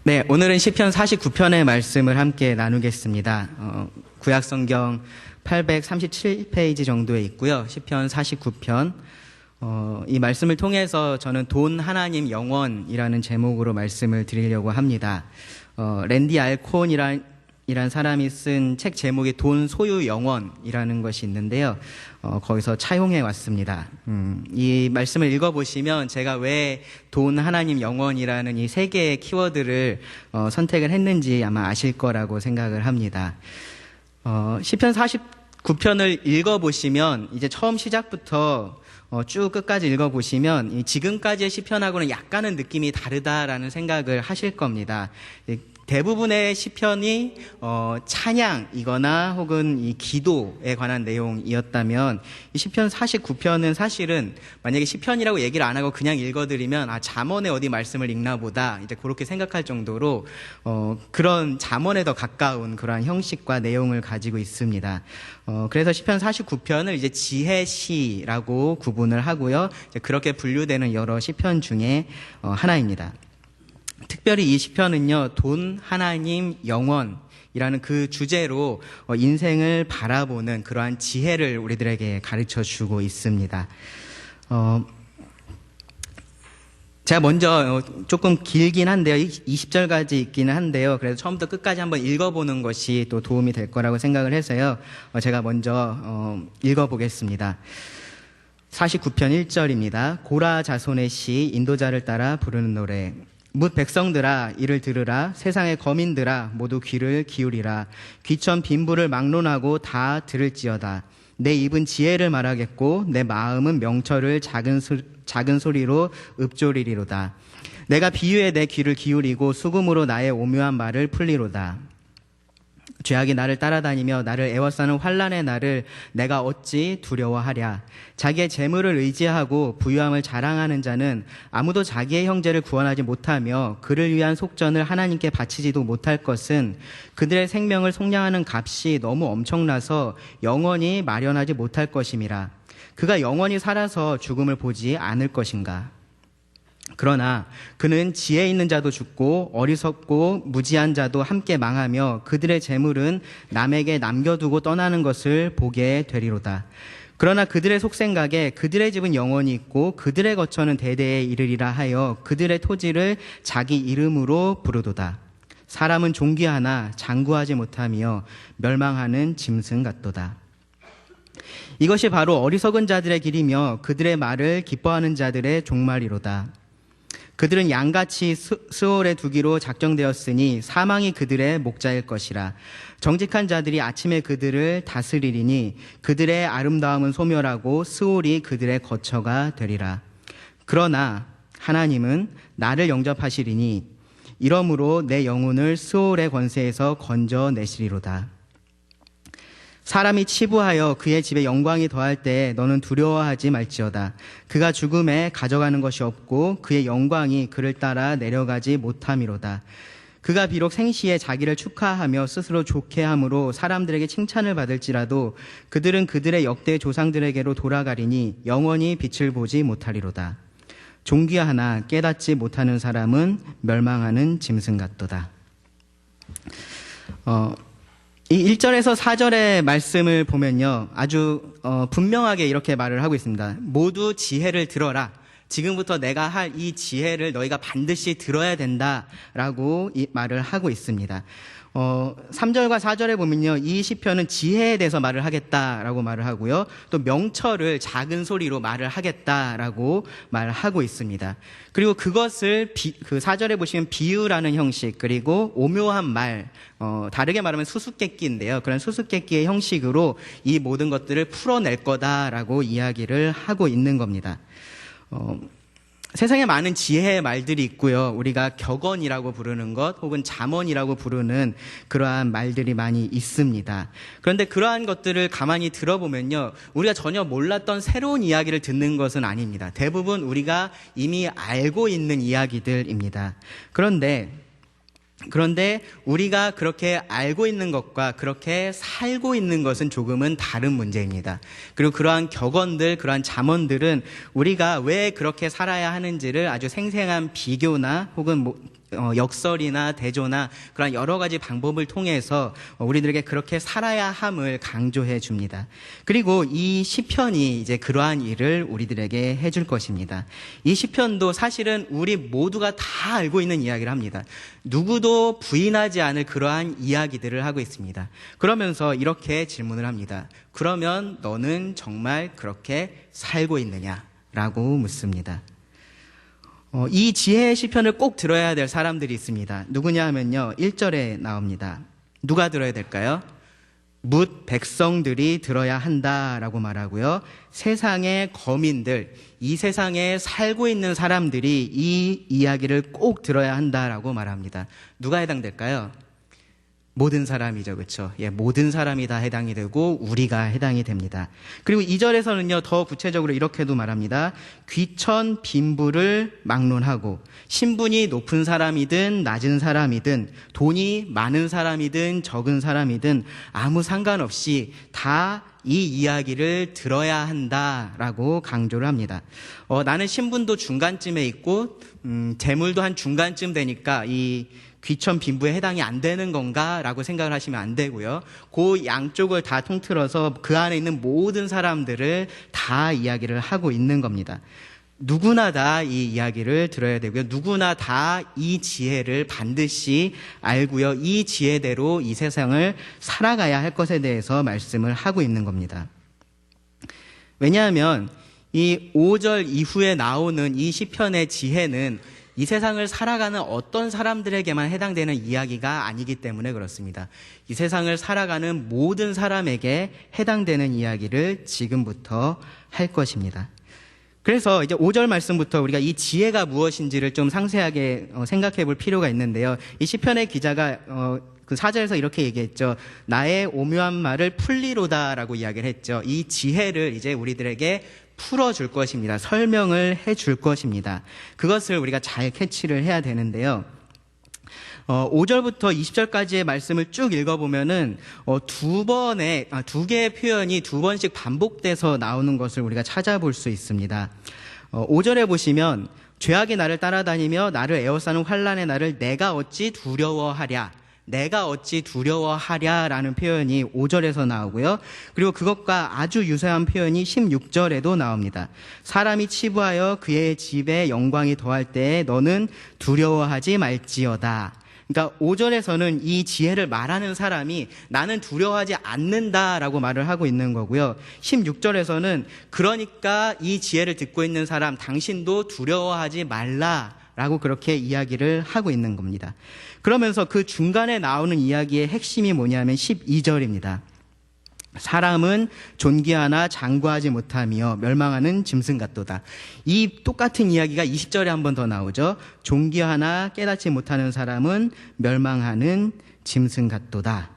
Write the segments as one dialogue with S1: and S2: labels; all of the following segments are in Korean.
S1: 네, 오늘은 시편 49편의 말씀을 함께 나누겠습니다. 구약성경 837페이지 정도에 있고요. 시편 49편. 이 말씀을 통해서 저는 돈 하나님 영원이라는 제목으로 말씀을 드리려고 합니다. 랜디 알콘이란 사람이 쓴 책 제목이 돈 소유 영원이라는 것이 있는데요. 거기서 차용해 왔습니다. 이 말씀을 읽어보시면 제가 왜 돈 하나님 영원이라는 이 세 개의 키워드를 선택을 했는지 아마 아실 거라고 생각을 합니다. 시편 49편을 읽어보시면 이제 처음 시작부터 쭉 끝까지 읽어보시면 지금까지의 시편하고는 약간은 느낌이 다르다라는 생각을 하실 겁니다. 대부분의 시편이 찬양이거나 혹은 이 기도에 관한 내용이었다면 이 시편 49편은 사실은 만약에 시편이라고 얘기를 안 하고 그냥 읽어드리면 잠언에 어디 말씀을 읽나 보다 이제 그렇게 생각할 정도로 그런 잠언에 더 가까운 그러한 형식과 내용을 가지고 있습니다. 그래서 시편 49편을 이제 지혜시라고 구분을 하고요. 이제 그렇게 분류되는 여러 시편 중에 하나입니다. 특별히 이 시편은요, 돈 하나님 영원이라는 그 주제로 인생을 바라보는 그러한 지혜를 우리들에게 가르쳐 주고 있습니다. 제가 먼저 조금 길긴 한데요, 20절까지 있기는 한데요, 그래서 처음부터 끝까지 한번 읽어보는 것이 또 도움이 될 거라고 생각을 해서요, 제가 먼저 읽어보겠습니다. 49편 1절입니다. 고라 자손의 시, 인도자를 따라 부르는 노래. 뭇 백성들아 이를 들으라. 세상의 거민들아 모두 귀를 기울이라. 귀천 빈부를 막론하고 다 들을지어다. 내 입은 지혜를 말하겠고 내 마음은 명철을 작은 소리로 읊조리리로다. 내가 비유에 내 귀를 기울이고 수금으로 나의 오묘한 말을 풀리로다. 죄악이 나를 따라다니며 나를 애워싸는 환난의 날을 내가 어찌 두려워하랴. 자기의 재물을 의지하고 부유함을 자랑하는 자는 아무도 자기의 형제를 구원하지 못하며 그를 위한 속전을 하나님께 바치지도 못할 것은 그들의 생명을 속량하는 값이 너무 엄청나서 영원히 마련하지 못할 것임이라. 그가 영원히 살아서 죽음을 보지 않을 것인가. 그러나 그는 지혜 있는 자도 죽고 어리석고 무지한 자도 함께 망하며 그들의 재물은 남에게 남겨두고 떠나는 것을 보게 되리로다. 그러나 그들의 속생각에 그들의 집은 영원히 있고 그들의 거처는 대대에 이르리라 하여 그들의 토지를 자기 이름으로 부르도다. 사람은 존귀하나 장구하지 못하며 멸망하는 짐승 같도다. 이것이 바로 어리석은 자들의 길이며 그들의 말을 기뻐하는 자들의 종말이로다. 그들은 양같이 스올에 두기로 작정되었으니 사망이 그들의 목자일 것이라. 정직한 자들이 아침에 그들을 다스리리니 그들의 아름다움은 소멸하고 스올이 그들의 거처가 되리라. 그러나 하나님은 나를 영접하시리니 이러므로 내 영혼을 스올의 권세에서 건져내시리로다. 사람이 치부하여 그의 집에 영광이 더할 때에 너는 두려워하지 말지어다. 그가 죽음에 가져가는 것이 없고 그의 영광이 그를 따라 내려가지 못함이로다. 그가 비록 생시에 자기를 축하하며 스스로 좋게 함으로 사람들에게 칭찬을 받을지라도 그들은 그들의 역대 조상들에게로 돌아가리니 영원히 빛을 보지 못하리로다. 존귀하나 깨닫지 못하는 사람은 멸망하는 짐승 같도다. 이 1절에서 4절의 말씀을 보면요, 아주 분명하게 이렇게 말을 하고 있습니다. 모두 지혜를 들어라. 지금부터 내가 할 이 지혜를 너희가 반드시 들어야 된다라고 이 말을 하고 있습니다. 3절과 4절에 보면요, 이 시편은 지혜에 대해서 말을 하겠다라고 말을 하고요, 또 명철을 작은 소리로 말을 하겠다라고 말하고 있습니다. 그리고 그것을 그 4절에 보시면 비유라는 형식, 그리고 오묘한 말, 다르게 말하면 수수께끼인데요, 그런 수수께끼의 형식으로 이 모든 것들을 풀어낼 거다라고 이야기를 하고 있는 겁니다. 세상에 많은 지혜의 말들이 있고요, 우리가 격언이라고 부르는 것 혹은 잠언이라고 부르는 그러한 말들이 많이 있습니다. 그런데 그러한 것들을 가만히 들어보면요, 우리가 전혀 몰랐던 새로운 이야기를 듣는 것은 아닙니다. 대부분 우리가 이미 알고 있는 이야기들입니다. 그런데 우리가 그렇게 알고 있는 것과 그렇게 살고 있는 것은 조금은 다른 문제입니다. 그리고 그러한 격언들, 그러한 잠언들은 우리가 왜 그렇게 살아야 하는지를 아주 생생한 비교나 혹은 역설이나 대조나 그런 여러 가지 방법을 통해서 우리들에게 그렇게 살아야 함을 강조해 줍니다. 그리고 이 시편이 이제 그러한 일을 우리들에게 해줄 것입니다. 이 시편도 사실은 우리 모두가 다 알고 있는 이야기를 합니다. 누구도 부인하지 않을 그러한 이야기들을 하고 있습니다. 그러면서 이렇게 질문을 합니다. 그러면 너는 정말 그렇게 살고 있느냐라고 묻습니다. 이 지혜의 시편을 꼭 들어야 될 사람들이 있습니다. 누구냐 하면요, 1절에 나옵니다. 누가 들어야 될까요? 뭇 백성들이 들어야 한다라고 말하고요. 세상의 거민들, 이 세상에 살고 있는 사람들이 이 이야기를 꼭 들어야 한다라고 말합니다. 누가 해당될까요? 모든 사람이죠, 그렇죠? 예, 모든 사람이 다 해당이 되고 우리가 해당이 됩니다. 그리고 2절에서는요, 더 구체적으로 이렇게도 말합니다. 귀천 빈부를 막론하고 신분이 높은 사람이든 낮은 사람이든 돈이 많은 사람이든 적은 사람이든 아무 상관없이 다 이 이야기를 들어야 한다라고 강조를 합니다. 나는 신분도 중간쯤에 있고 재물도 한 중간쯤 되니까 이 귀천 빈부에 해당이 안 되는 건가라고 생각을 하시면 안 되고요. 그 양쪽을 다 통틀어서 그 안에 있는 모든 사람들을 다 이야기를 하고 있는 겁니다. 누구나 다 이 이야기를 들어야 되고요. 누구나 다 이 지혜를 반드시 알고요. 이 지혜대로 이 세상을 살아가야 할 것에 대해서 말씀을 하고 있는 겁니다. 왜냐하면 이 5절 이후에 나오는 이 시편의 지혜는 이 세상을 살아가는 어떤 사람들에게만 해당되는 이야기가 아니기 때문에 그렇습니다. 이 세상을 살아가는 모든 사람에게 해당되는 이야기를 지금부터 할 것입니다. 그래서 이제 5절 말씀부터 우리가 이 지혜가 무엇인지를 좀 상세하게 생각해 볼 필요가 있는데요. 이 시편의 기자가 그 4절에서 이렇게 얘기했죠. 나의 오묘한 말을 풀리로다라고 이야기를 했죠. 이 지혜를 이제 우리들에게 풀어줄 것입니다. 설명을 해줄 것입니다. 그것을 우리가 잘 캐치를 해야 되는데요. 5절부터 20절까지의 말씀을 쭉 읽어보면은 두 개의 표현이 두 번씩 반복돼서 나오는 것을 우리가 찾아볼 수 있습니다. 5절에 보시면 죄악이 나를 따라다니며 나를 에워싸는 환난의 나를 내가 어찌 두려워하랴. 내가 어찌 두려워하랴라는 표현이 5절에서 나오고요. 그리고 그것과 아주 유사한 표현이 16절에도 나옵니다. 사람이 치부하여 그의 집에 영광이 더할 때에 너는 두려워하지 말지어다. 그러니까 5절에서는 이 지혜를 말하는 사람이 나는 두려워하지 않는다라고 말을 하고 있는 거고요. 16절에서는 그러니까 이 지혜를 듣고 있는 사람 당신도 두려워하지 말라라고 그렇게 이야기를 하고 있는 겁니다. 그러면서 그 중간에 나오는 이야기의 핵심이 뭐냐면 12절입니다. 사람은 존귀하나 장구하지 못하며 멸망하는 짐승 같도다. 이 똑같은 이야기가 20절에 한 번 더 나오죠. 존귀하나 깨닫지 못하는 사람은 멸망하는 짐승 같도다.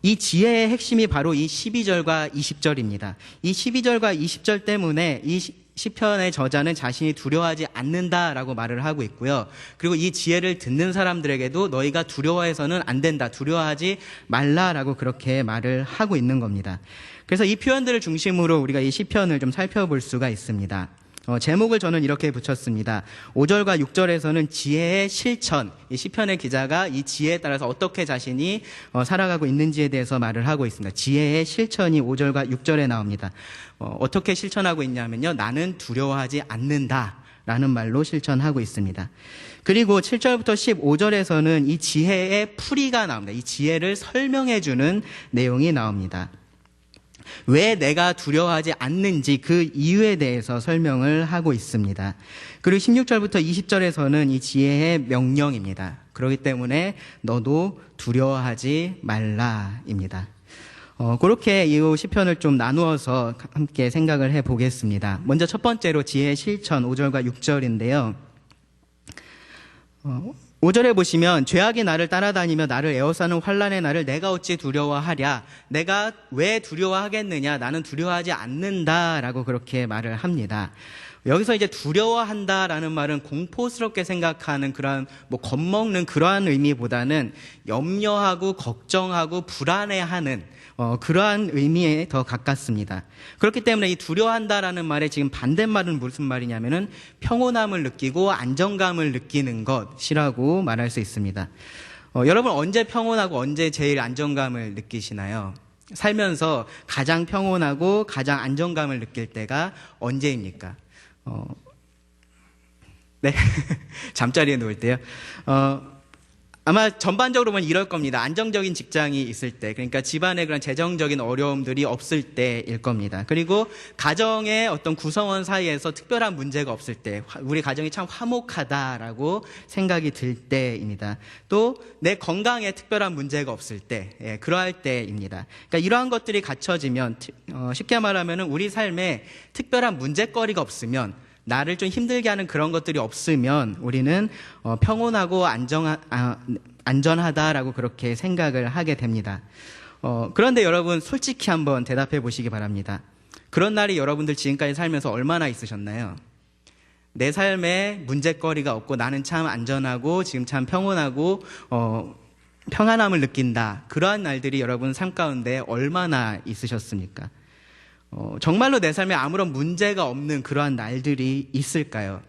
S1: 이 지혜의 핵심이 바로 이 12절과 20절입니다. 이 12절과 20절 때문에 이 시편의 저자는 자신이 두려워하지 않는다라고 말을 하고 있고요. 그리고 이 지혜를 듣는 사람들에게도 너희가 두려워해서는 안 된다, 두려워하지 말라라고 그렇게 말을 하고 있는 겁니다. 그래서 이 표현들을 중심으로 우리가 이 시편을 좀 살펴볼 수가 있습니다. 제목을 저는 이렇게 붙였습니다. 5절과 6절에서는 지혜의 실천, 이 시편의 기자가 이 지혜에 따라서 어떻게 자신이 살아가고 있는지에 대해서 말을 하고 있습니다. 지혜의 실천이 5절과 6절에 나옵니다. 어떻게 실천하고 있냐면요, 나는 두려워하지 않는다 라는 말로 실천하고 있습니다. 그리고 7절부터 15절에서는 이 지혜의 풀이가 나옵니다. 이 지혜를 설명해주는 내용이 나옵니다. 왜 내가 두려워하지 않는지 그 이유에 대해서 설명을 하고 있습니다. 그리고 16절부터 20절에서는 이 지혜의 명령입니다. 그렇기 때문에 너도 두려워하지 말라입니다. 그렇게 이 시편을 좀 나누어서 함께 생각을 해보겠습니다. 먼저 첫 번째로 지혜의 실천 5절과 6절인데요. 5절에 보시면 죄악이 나를 따라다니며 나를 에워싸는 환난의 나를 내가 어찌 두려워하랴. 내가 왜 두려워하겠느냐. 나는 두려워하지 않는다라고 그렇게 말을 합니다. 여기서 이제 두려워한다라는 말은 공포스럽게 생각하는 그런 겁먹는 그러한 의미보다는 염려하고 걱정하고 불안해하는 그러한 의미에 더 가깝습니다. 그렇기 때문에 이 두려워한다라는 말의 지금 반대말은 무슨 말이냐면은 평온함을 느끼고 안정감을 느끼는 것이라고 말할 수 있습니다. 여러분 언제 평온하고 언제 제일 안정감을 느끼시나요? 살면서 가장 평온하고 가장 안정감을 느낄 때가 언제입니까? 네. 잠자리에 누울 때요. 아마 전반적으로 보면 이럴 겁니다. 안정적인 직장이 있을 때, 그러니까 집안에 그런 재정적인 어려움들이 없을 때일 겁니다. 그리고 가정의 어떤 구성원 사이에서 특별한 문제가 없을 때, 우리 가정이 참 화목하다라고 생각이 들 때입니다. 또 내 건강에 특별한 문제가 없을 때, 그러할 때입니다. 그러니까 이러한 것들이 갖춰지면, 쉽게 말하면 우리 삶에 특별한 문제거리가 없으면, 나를 좀 힘들게 하는 그런 것들이 없으면 우리는 평온하고 안전하다라고 그렇게 생각을 하게 됩니다. 그런데 여러분 솔직히 한번 대답해 보시기 바랍니다. 그런 날이 여러분들 지금까지 살면서 얼마나 있으셨나요? 내 삶에 문제거리가 없고 나는 참 안전하고 지금 참 평온하고 평안함을 느낀다. 그러한 날들이 여러분 삶 가운데 얼마나 있으셨습니까? 정말로 내 삶에 아무런 문제가 없는 그러한 날들이 있을까요?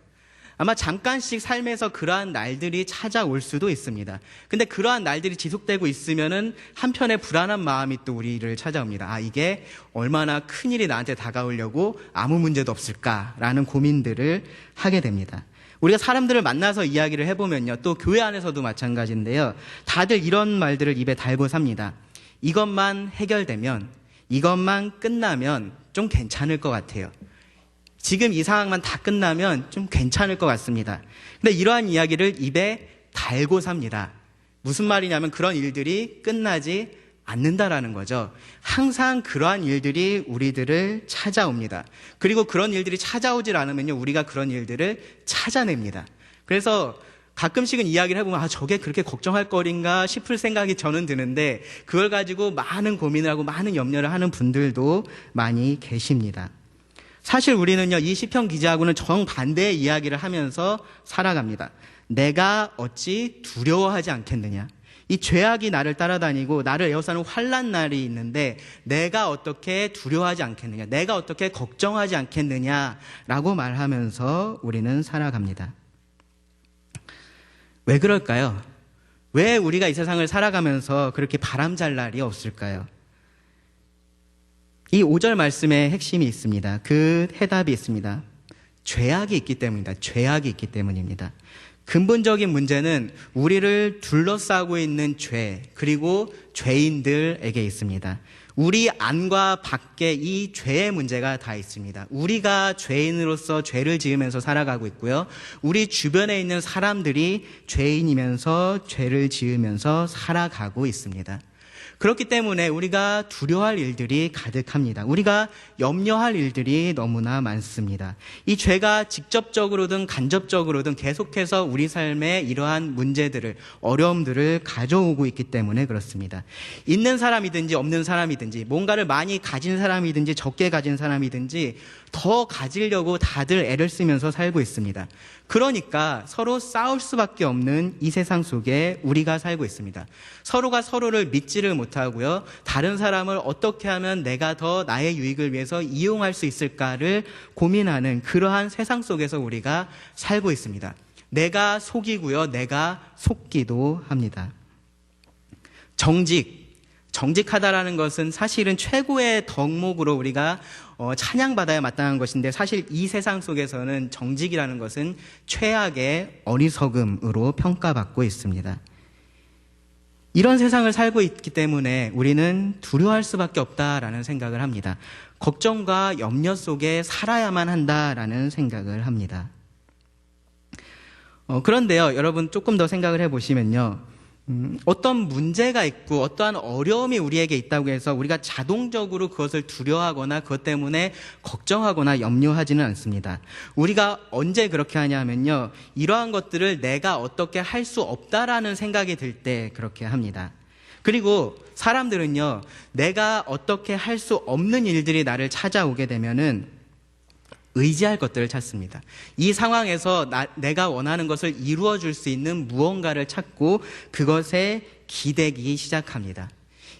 S1: 아마 잠깐씩 삶에서 그러한 날들이 찾아올 수도 있습니다. 근데 그러한 날들이 지속되고 있으면은 한편의 불안한 마음이 또 우리를 찾아옵니다. 이게 얼마나 큰일이 나한테 다가오려고 아무 문제도 없을까라는 고민들을 하게 됩니다. 우리가 사람들을 만나서 이야기를 해보면요, 또 교회 안에서도 마찬가지인데요, 다들 이런 말들을 입에 달고 삽니다. 이것만 해결되면, 이것만 끝나면 좀 괜찮을 것 같아요. 지금 이 상황만 다 끝나면 좀 괜찮을 것 같습니다. 근데 이러한 이야기를 입에 달고 삽니다. 무슨 말이냐면 그런 일들이 끝나지 않는다라는 거죠. 항상 그러한 일들이 우리들을 찾아옵니다. 그리고 그런 일들이 찾아오질 않으면요, 우리가 그런 일들을 찾아냅니다. 그래서 가끔씩은 이야기를 해보면 저게 그렇게 걱정할 거리인가 싶을 생각이 저는 드는데 그걸 가지고 많은 고민을 하고 많은 염려를 하는 분들도 많이 계십니다. 사실 우리는요, 이 시편 기자하고는 정반대의 이야기를 하면서 살아갑니다. 내가 어찌 두려워하지 않겠느냐. 이 죄악이 나를 따라다니고 나를 에워싸는 환난 날이 있는데 내가 어떻게 두려워하지 않겠느냐, 내가 어떻게 걱정하지 않겠느냐라고 말하면서 우리는 살아갑니다. 왜 그럴까요? 왜 우리가 이 세상을 살아가면서 그렇게 바람잘 날이 없을까요? 이 5절 말씀에 핵심이 있습니다. 그 해답이 있습니다. 죄악이 있기 때문입니다. 죄악이 있기 때문입니다. 근본적인 문제는 우리를 둘러싸고 있는 죄, 그리고 죄인들에게 있습니다. 우리 안과 밖에 이 죄의 문제가 다 있습니다. 우리가 죄인으로서 죄를 지으면서 살아가고 있고요. 우리 주변에 있는 사람들이 죄인이면서 죄를 지으면서 살아가고 있습니다. 그렇기 때문에 우리가 두려워할 일들이 가득합니다. 우리가 염려할 일들이 너무나 많습니다. 이 죄가 직접적으로든 간접적으로든 계속해서 우리 삶에 이러한 문제들을, 어려움들을 가져오고 있기 때문에 그렇습니다. 있는 사람이든지 없는 사람이든지, 뭔가를 많이 가진 사람이든지 적게 가진 사람이든지 더 가지려고 다들 애를 쓰면서 살고 있습니다. 그러니까 서로 싸울 수밖에 없는 이 세상 속에 우리가 살고 있습니다. 서로가 서로를 믿지를 못하고요, 다른 사람을 어떻게 하면 내가 더 나의 유익을 위해서 이용할 수 있을까를 고민하는 그러한 세상 속에서 우리가 살고 있습니다. 내가 속이고요, 내가 속기도 합니다. 정직하다라는 것은 사실은 최고의 덕목으로 우리가 찬양받아야 마땅한 것인데, 사실 이 세상 속에서는 정직이라는 것은 최악의 어리석음으로 평가받고 있습니다. 이런 세상을 살고 있기 때문에 우리는 두려워할 수밖에 없다라는 생각을 합니다. 걱정과 염려 속에 살아야만 한다라는 생각을 합니다. 그런데요, 여러분 조금 더 생각을 해보시면요, 어떤 문제가 있고 어떠한 어려움이 우리에게 있다고 해서 우리가 자동적으로 그것을 두려워하거나 그것 때문에 걱정하거나 염려하지는 않습니다. 우리가 언제 그렇게 하냐면요, 이러한 것들을 내가 어떻게 할 수 없다라는 생각이 들 때 그렇게 합니다. 그리고 사람들은요, 내가 어떻게 할 수 없는 일들이 나를 찾아오게 되면은 의지할 것들을 찾습니다. 이 상황에서 내가 원하는 것을 이루어줄 수 있는 무언가를 찾고 그것에 기대기 시작합니다.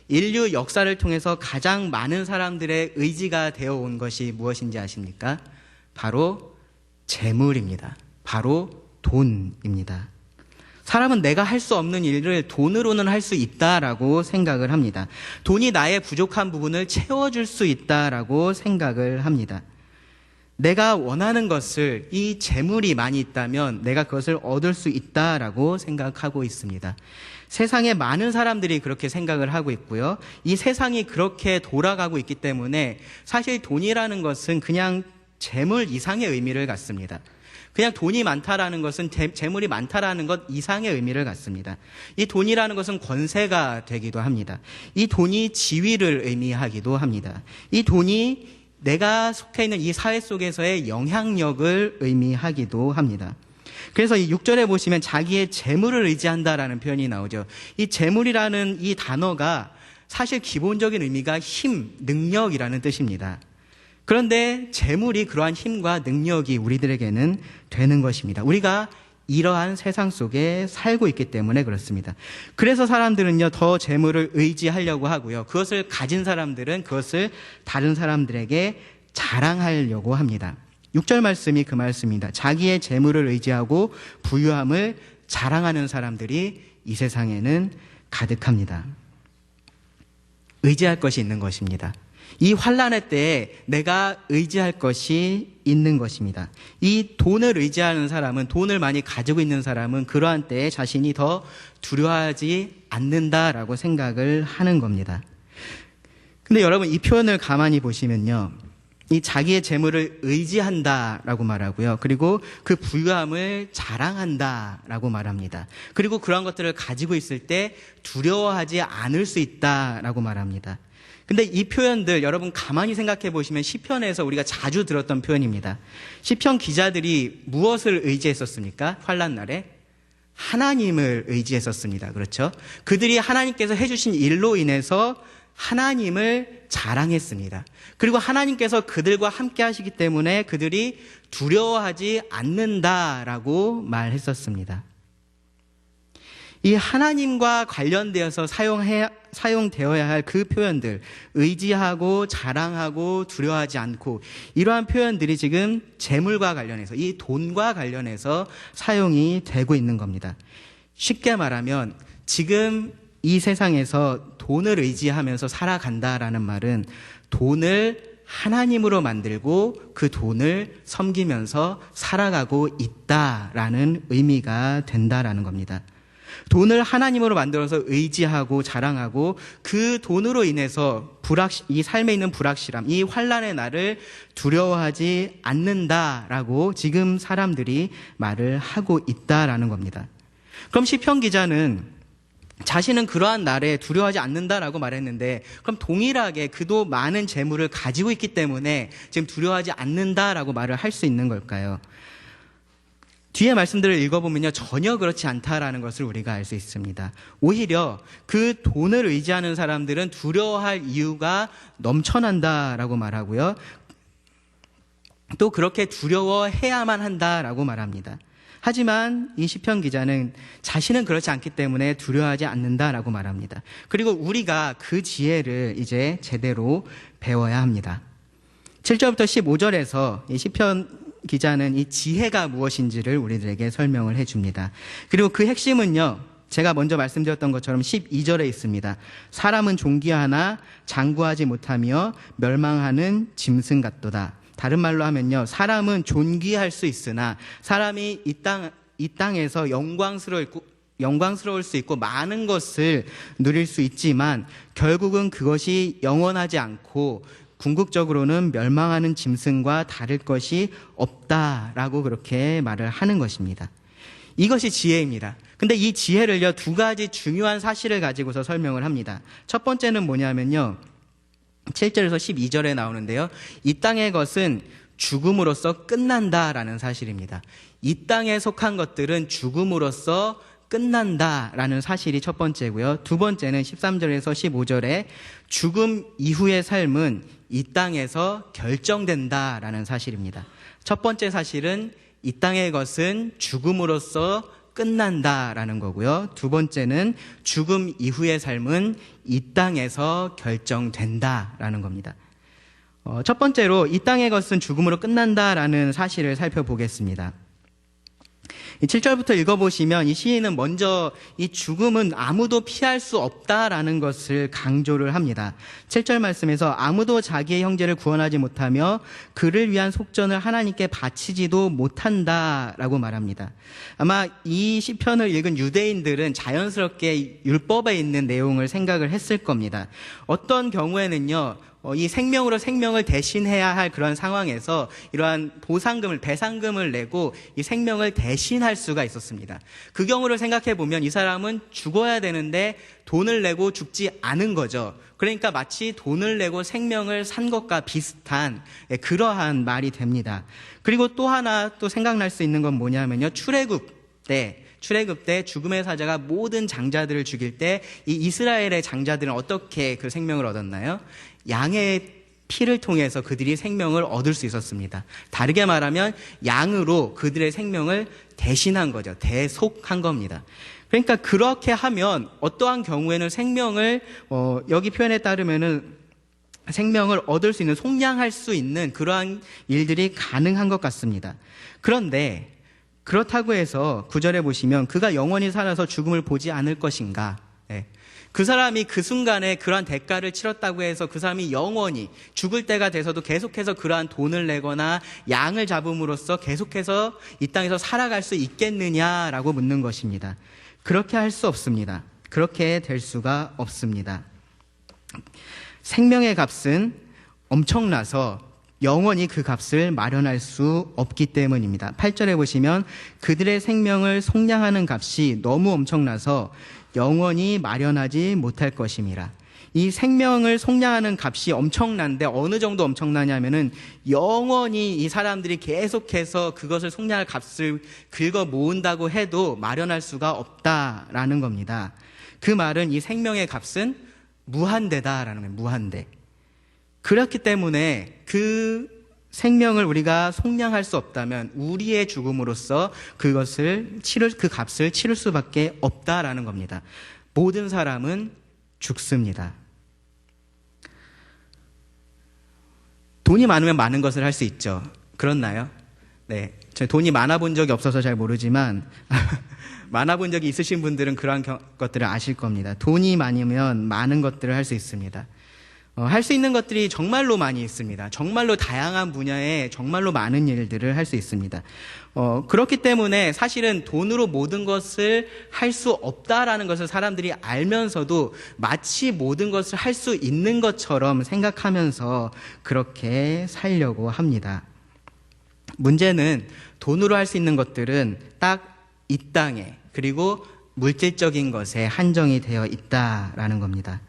S1: 인류 역사를 통해서 가장 많은 사람들의 의지가 되어 온 것이 무엇인지 아십니까? 바로 재물입니다. 바로 돈입니다. 사람은 내가 할 수 없는 일을 돈으로는 할 수 있다라고 생각을 합니다. 돈이 나의 부족한 부분을 채워줄 수 있다라고 생각을 합니다. 내가 원하는 것을 이 재물이 많이 있다면 내가 그것을 얻을 수 있다라고 생각하고 있습니다. 세상에 많은 사람들이 그렇게 생각을 하고 있고요. 이 세상이 그렇게 돌아가고 있기 때문에 사실 돈이라는 것은 그냥 재물 이상의 의미를 갖습니다. 그냥 돈이 많다라는 것은 재물이 많다라는 것 이상의 의미를 갖습니다. 이 돈이라는 것은 권세가 되기도 합니다. 이 돈이 지위를 의미하기도 합니다. 이 돈이 내가 속해 있는 이 사회 속에서의 영향력을 의미하기도 합니다. 그래서 이 6절에 보시면 자기의 재물을 의지한다라는 표현이 나오죠. 이 재물이라는 이 단어가 사실 기본적인 의미가 힘, 능력이라는 뜻입니다. 그런데 재물이 그러한 힘과 능력이 우리들에게는 되는 것입니다. 우리가 이러한 세상 속에 살고 있기 때문에 그렇습니다. 그래서 사람들은요, 더 재물을 의지하려고 하고요. 그것을 가진 사람들은 그것을 다른 사람들에게 자랑하려고 합니다. 6절 말씀이 그 말씀입니다. 자기의 재물을 의지하고 부유함을 자랑하는 사람들이 이 세상에는 가득합니다. 의지할 것이 있는 것입니다. 이 환난의 때에 내가 의지할 것이 있는 것입니다. 이 돈을 의지하는 사람은, 돈을 많이 가지고 있는 사람은 그러한 때에 자신이 더 두려워하지 않는다라고 생각을 하는 겁니다. 근데 여러분, 이 표현을 가만히 보시면요, 이 자기의 재물을 의지한다라고 말하고요. 그리고 그 부유함을 자랑한다라고 말합니다. 그리고 그러한 것들을 가지고 있을 때 두려워하지 않을 수 있다라고 말합니다. 근데 이 표현들 여러분 가만히 생각해 보시면 시편에서 우리가 자주 들었던 표현입니다. 시편 기자들이 무엇을 의지했었습니까? 환난 날에 하나님을 의지했었습니다. 그렇죠? 그들이 하나님께서 해주신 일로 인해서 하나님을 자랑했습니다. 그리고 하나님께서 그들과 함께 하시기 때문에 그들이 두려워하지 않는다라고 말했었습니다. 이 하나님과 관련되어서 사용되어야 할 그 표현들, 의지하고 자랑하고 두려워하지 않고, 이러한 표현들이 지금 재물과 관련해서, 이 돈과 관련해서 사용이 되고 있는 겁니다. 쉽게 말하면 지금 이 세상에서 돈을 의지하면서 살아간다라는 말은 돈을 하나님으로 만들고 그 돈을 섬기면서 살아가고 있다라는 의미가 된다라는 겁니다. 돈을 하나님으로 만들어서 의지하고 자랑하고 그 돈으로 인해서 이 삶에 있는 불확실함, 이 환난의 날을 두려워하지 않는다라고 지금 사람들이 말을 하고 있다라는 겁니다. 그럼 시편 기자는 자신은 그러한 날에 두려워하지 않는다라고 말했는데, 그럼 동일하게 그도 많은 재물을 가지고 있기 때문에 지금 두려워하지 않는다라고 말을 할 수 있는 걸까요? 뒤에 말씀들을 읽어보면요, 전혀 그렇지 않다라는 것을 우리가 알 수 있습니다. 오히려 그 돈을 의지하는 사람들은 두려워할 이유가 넘쳐난다라고 말하고요, 또 그렇게 두려워해야만 한다라고 말합니다. 하지만 이 시편 기자는 자신은 그렇지 않기 때문에 두려워하지 않는다라고 말합니다. 그리고 우리가 그 지혜를 이제 제대로 배워야 합니다. 7절부터 15절에서 이 시편 기자는 이 지혜가 무엇인지를 우리들에게 설명을 해줍니다. 그리고 그 핵심은요, 제가 먼저 말씀드렸던 것처럼 12절에 있습니다. 사람은 존귀하나 장구하지 못하며 멸망하는 짐승 같도다. 다른 말로 하면요, 사람은 존귀할 수 있으나, 사람이 이 땅에서 영광스러울 수 있고 많은 것을 누릴 수 있지만 결국은 그것이 영원하지 않고 궁극적으로는 멸망하는 짐승과 다를 것이 없다라고 그렇게 말을 하는 것입니다. 이것이 지혜입니다. 근데 이 지혜를요, 두 가지 중요한 사실을 가지고서 설명을 합니다. 첫 번째는 뭐냐면요, 7절에서 12절에 나오는데요, 이 땅의 것은 죽음으로써 끝난다라는 사실입니다. 이 땅에 속한 것들은 죽음으로써 끝난다라는 사실이 첫 번째고요. 두 번째는 13절에서 15절에 죽음 이후의 삶은 이 땅에서 결정된다라는 사실입니다. 첫 번째 사실은 이 땅의 것은 죽음으로써 끝난다라는 거고요. 두 번째는 죽음 이후의 삶은 이 땅에서 결정된다라는 겁니다. 첫 번째로 이 땅의 것은 죽음으로 끝난다라는 사실을 살펴보겠습니다. 7절부터 읽어보시면 이 시인은 먼저 이 죽음은 아무도 피할 수 없다라는 것을 강조를 합니다. 7절 말씀에서 아무도 자기의 형제를 구원하지 못하며 그를 위한 속전을 하나님께 바치지도 못한다라고 말합니다. 아마 이 시편을 읽은 유대인들은 자연스럽게 율법에 있는 내용을 생각을 했을 겁니다. 어떤 경우에는요, 이 생명으로 생명을 대신해야 할 그런 상황에서 이러한 보상금을, 배상금을 내고 이 생명을 대신할 수가 있었습니다. 그 경우를 생각해 보면 이 사람은 죽어야 되는데 돈을 내고 죽지 않은 거죠. 그러니까 마치 돈을 내고 생명을 산 것과 비슷한 그러한 말이 됩니다. 그리고 또 하나 또 생각날 수 있는 건 뭐냐면요, 출애굽 때 죽음의 사자가 모든 장자들을 죽일 때 이 이스라엘의 장자들은 어떻게 그 생명을 얻었나요? 양의 피를 통해서 그들이 생명을 얻을 수 있었습니다. 다르게 말하면 양으로 그들의 생명을 대신한 거죠. 대속한 겁니다. 그러니까 그렇게 하면 어떠한 경우에는 생명을 여기 표현에 따르면은 생명을 얻을 수 있는, 속량할 수 있는 그러한 일들이 가능한 것 같습니다. 그런데 그렇다고 해서 9절에 보시면 그가 영원히 살아서 죽음을 보지 않을 것인가? 그 사람이 그 순간에 그러한 대가를 치렀다고 해서 그 사람이 영원히 죽을 때가 돼서도 계속해서 그러한 돈을 내거나 양을 잡음으로써 계속해서 이 땅에서 살아갈 수 있겠느냐라고 묻는 것입니다. 그렇게 할 수 없습니다. 그렇게 될 수가 없습니다. 생명의 값은 엄청나서 영원히 그 값을 마련할 수 없기 때문입니다. 8절에 보시면 그들의 생명을 속량하는 값이 너무 엄청나서 영원히 마련하지 못할 것임이라. 이 생명을 속량하는 값이 엄청난데 어느 정도 엄청나냐면은 영원히 이 사람들이 계속해서 그것을 속량할 값을 긁어 모은다고 해도 마련할 수가 없다라는 겁니다. 그 말은 이 생명의 값은 무한대다라는 거예요. 무한대. 그렇기 때문에 그 생명을 우리가 속량할 수 없다면 우리의 죽음으로써 그 값을 치를 수밖에 없다라는 겁니다. 모든 사람은 죽습니다. 돈이 많으면 많은 것을 할 수 있죠. 그렇나요? 네. 제가 돈이 많아 본 적이 없어서 잘 모르지만 많아 본 적이 있으신 분들은 그러한 것들을 아실 겁니다. 돈이 많으면 많은 것들을 할 수 있습니다. 할 수 있는 것들이 정말로 많이 있습니다. 정말로 다양한 분야에 정말로 많은 일들을 할 수 있습니다. 그렇기 때문에 사실은 돈으로 모든 것을 할 수 없다라는 것을 사람들이 알면서도 마치 모든 것을 할 수 있는 것처럼 생각하면서 그렇게 살려고 합니다. 문제는 돈으로 할 수 있는 것들은 딱 이 땅에, 그리고 물질적인 것에 한정이 되어 있다라는 겁니다.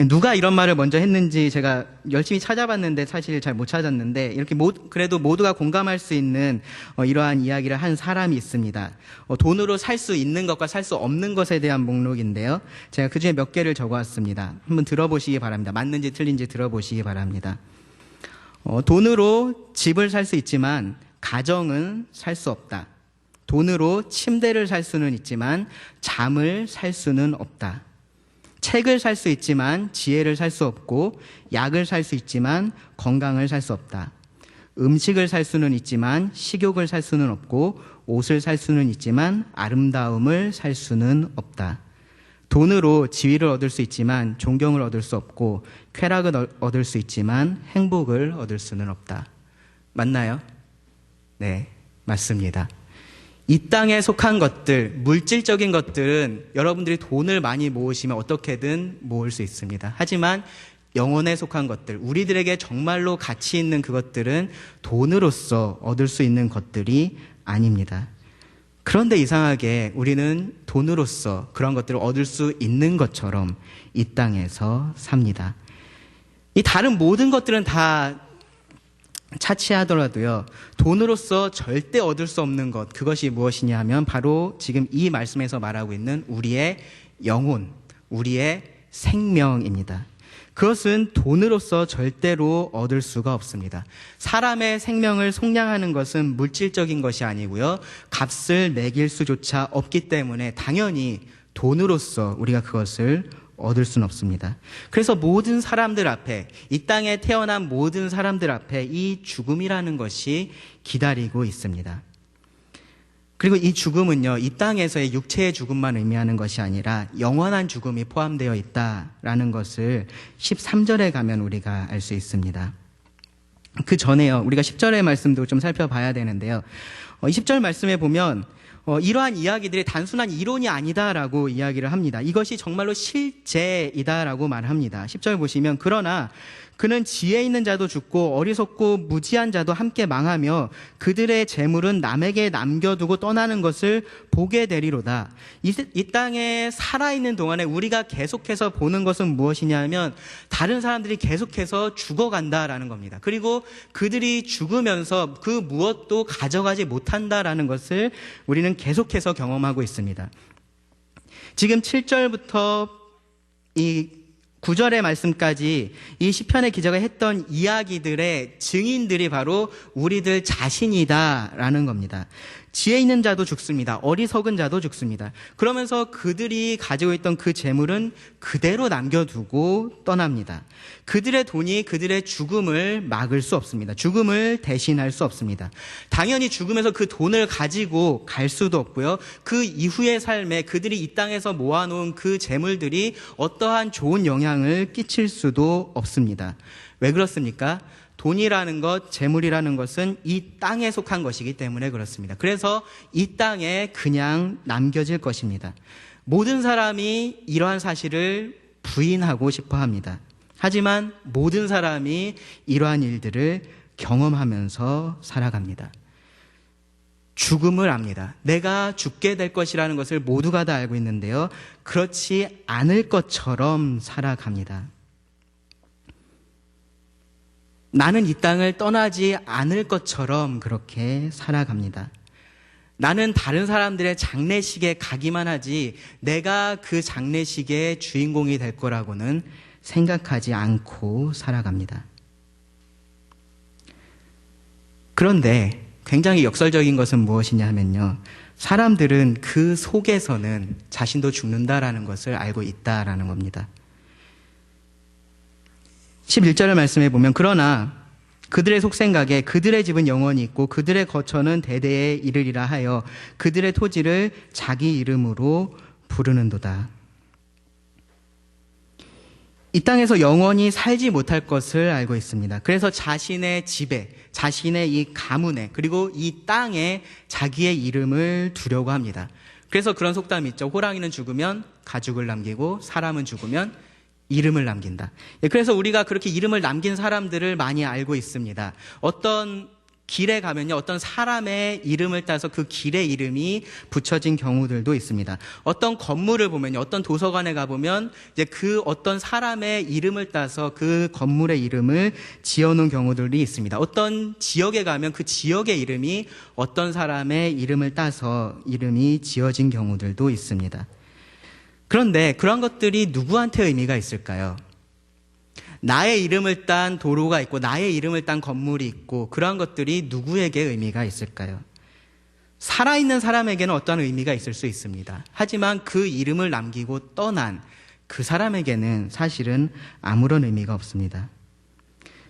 S1: 누가 이런 말을 먼저 했는지 제가 열심히 찾아봤는데 사실 잘 못 찾았는데, 이렇게 그래도 모두가 공감할 수 있는 이러한 이야기를 한 사람이 있습니다. 돈으로 살 수 있는 것과 살 수 없는 것에 대한 목록인데요. 제가 그 중에 몇 개를 적어왔습니다. 한번 들어보시기 바랍니다. 맞는지 틀린지 들어보시기 바랍니다. 돈으로 집을 살 수 있지만 가정은 살 수 없다. 돈으로 침대를 살 수는 있지만 잠을 살 수는 없다. 책을 살 수 있지만 지혜를 살 수 없고, 약을 살 수 있지만 건강을 살 수 없다. 음식을 살 수는 있지만 식욕을 살 수는 없고, 옷을 살 수는 있지만 아름다움을 살 수는 없다. 돈으로 지위를 얻을 수 있지만 존경을 얻을 수 없고, 쾌락을 얻을 수 있지만 행복을 얻을 수는 없다. 맞나요? 네, 맞습니다. 이 땅에 속한 것들, 물질적인 것들은 여러분들이 돈을 많이 모으시면 어떻게든 모을 수 있습니다. 하지만 영혼에 속한 것들, 우리들에게 정말로 가치 있는 그것들은 돈으로서 얻을 수 있는 것들이 아닙니다. 그런데 이상하게 우리는 돈으로서 그런 것들을 얻을 수 있는 것처럼 이 땅에서 삽니다. 이 다른 모든 것들은 다 차치하더라도요, 돈으로서 절대 얻을 수 없는 것, 그것이 무엇이냐 하면 바로 지금 이 말씀에서 말하고 있는 우리의 영혼, 우리의 생명입니다. 그것은 돈으로서 절대로 얻을 수가 없습니다. 사람의 생명을 속량하는 것은 물질적인 것이 아니고요. 값을 매길 수조차 없기 때문에 당연히 돈으로서 우리가 그것을 얻을 수는 없습니다. 그래서 모든 사람들 앞에, 이 땅에 태어난 모든 사람들 앞에 이 죽음이라는 것이 기다리고 있습니다. 그리고 이 죽음은요, 이 땅에서의 육체의 죽음만 의미하는 것이 아니라 영원한 죽음이 포함되어 있다라는 것을 13절에 가면 우리가 알 수 있습니다. 그 전에요, 우리가 10절의 말씀도 좀 살펴봐야 되는데요. 10절 말씀에 보면 이러한 이야기들이 단순한 이론이 아니다라고 이야기를 합니다. 이것이 정말로 실제이다라고 말합니다. 10절 보시면 그러나 그는 지혜 있는 자도 죽고 어리석고 무지한 자도 함께 망하며 그들의 재물은 남에게 남겨두고 떠나는 것을 보게 되리로다. 이 땅에 살아있는 동안에 우리가 계속해서 보는 것은 무엇이냐면 다른 사람들이 계속해서 죽어간다라는 겁니다. 그리고 그들이 죽으면서 그 무엇도 가져가지 못한다라는 것을 우리는 계속해서 경험하고 있습니다. 지금 7절부터 이 9절의 말씀까지 이 시편의 기자가 했던 이야기들의 증인들이 바로 우리들 자신이다라는 겁니다. 지혜 있는 자도 죽습니다. 어리석은 자도 죽습니다. 그러면서 그들이 가지고 있던 그 재물은 그대로 남겨두고 떠납니다. 그들의 돈이 그들의 죽음을 막을 수 없습니다. 죽음을 대신할 수 없습니다. 당연히 죽으면서 그 돈을 가지고 갈 수도 없고요. 그 이후의 삶에 그들이 이 땅에서 모아놓은 그 재물들이 어떠한 좋은 영향을 끼칠 수도 없습니다. 왜 그렇습니까? 돈이라는 것, 재물이라는 것은 이 땅에 속한 것이기 때문에 그렇습니다. 그래서 이 땅에 그냥 남겨질 것입니다. 모든 사람이 이러한 사실을 부인하고 싶어 합니다. 하지만 모든 사람이 이러한 일들을 경험하면서 살아갑니다. 죽음을 압니다. 내가 죽게 될 것이라는 것을 모두가 다 알고 있는데요. 그렇지 않을 것처럼 살아갑니다. 나는 이 땅을 떠나지 않을 것처럼 그렇게 살아갑니다. 나는 다른 사람들의 장례식에 가기만 하지 내가 그 장례식의 주인공이 될 거라고는 생각하지 않고 살아갑니다. 그런데 굉장히 역설적인 것은 무엇이냐 하면요. 사람들은 그 속에서는 자신도 죽는다라는 것을 알고 있다라는 겁니다. 11절을 말씀해 보면 그러나 그들의 속생각에 그들의 집은 영원히 있고 그들의 거처는 대대에 이르리라 하여 그들의 토지를 자기 이름으로 부르는도다. 이 땅에서 영원히 살지 못할 것을 알고 있습니다. 그래서 자신의 집에, 자신의 이 가문에, 그리고 이 땅에 자기의 이름을 두려고 합니다. 그래서 그런 속담이 있죠. 호랑이는 죽으면 가죽을 남기고 사람은 죽으면 이름을 남긴다. 그래서 우리가 그렇게 이름을 남긴 사람들을 많이 알고 있습니다. 어떤 길에 가면요, 어떤 사람의 이름을 따서 그 길의 이름이 붙여진 경우들도 있습니다. 어떤 건물을 보면요, 어떤 도서관에 가보면 이제 그 어떤 사람의 이름을 따서 그 건물의 이름을 지어놓은 경우들이 있습니다. 어떤 지역에 가면 그 지역의 이름이 어떤 사람의 이름을 따서 이름이 지어진 경우들도 있습니다. 그런데 그런 것들이 누구한테 의미가 있을까요? 나의 이름을 딴 도로가 있고 나의 이름을 딴 건물이 있고 그러한 것들이 누구에게 의미가 있을까요? 살아있는 사람에게는 어떤 의미가 있을 수 있습니다. 하지만 그 이름을 남기고 떠난 그 사람에게는 사실은 아무런 의미가 없습니다.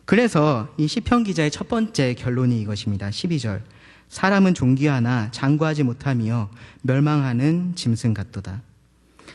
S1: 그래서 이 시편 기자의 첫 번째 결론이 이것입니다. 12절. 사람은 존귀하나 장구하지 못하며 멸망하는 짐승 같도다.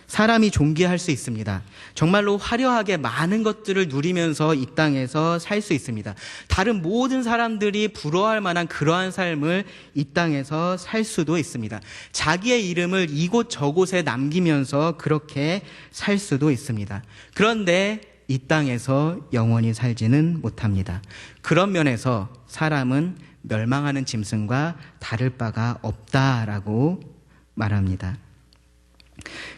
S1: 사람이 존귀할 수 있습니다. 정말로 화려하게 많은 것들을 누리면서 이 땅에서 살 수 있습니다. 다른 모든 사람들이 부러워할 만한 그러한 삶을 이 땅에서 살 수도 있습니다. 자기의 이름을 이곳 저곳에 남기면서 그렇게 살 수도 있습니다. 그런데 이 땅에서 영원히 살지는 못합니다. 그런 면에서 사람은 멸망하는 짐승과 다를 바가 없다라고 말합니다.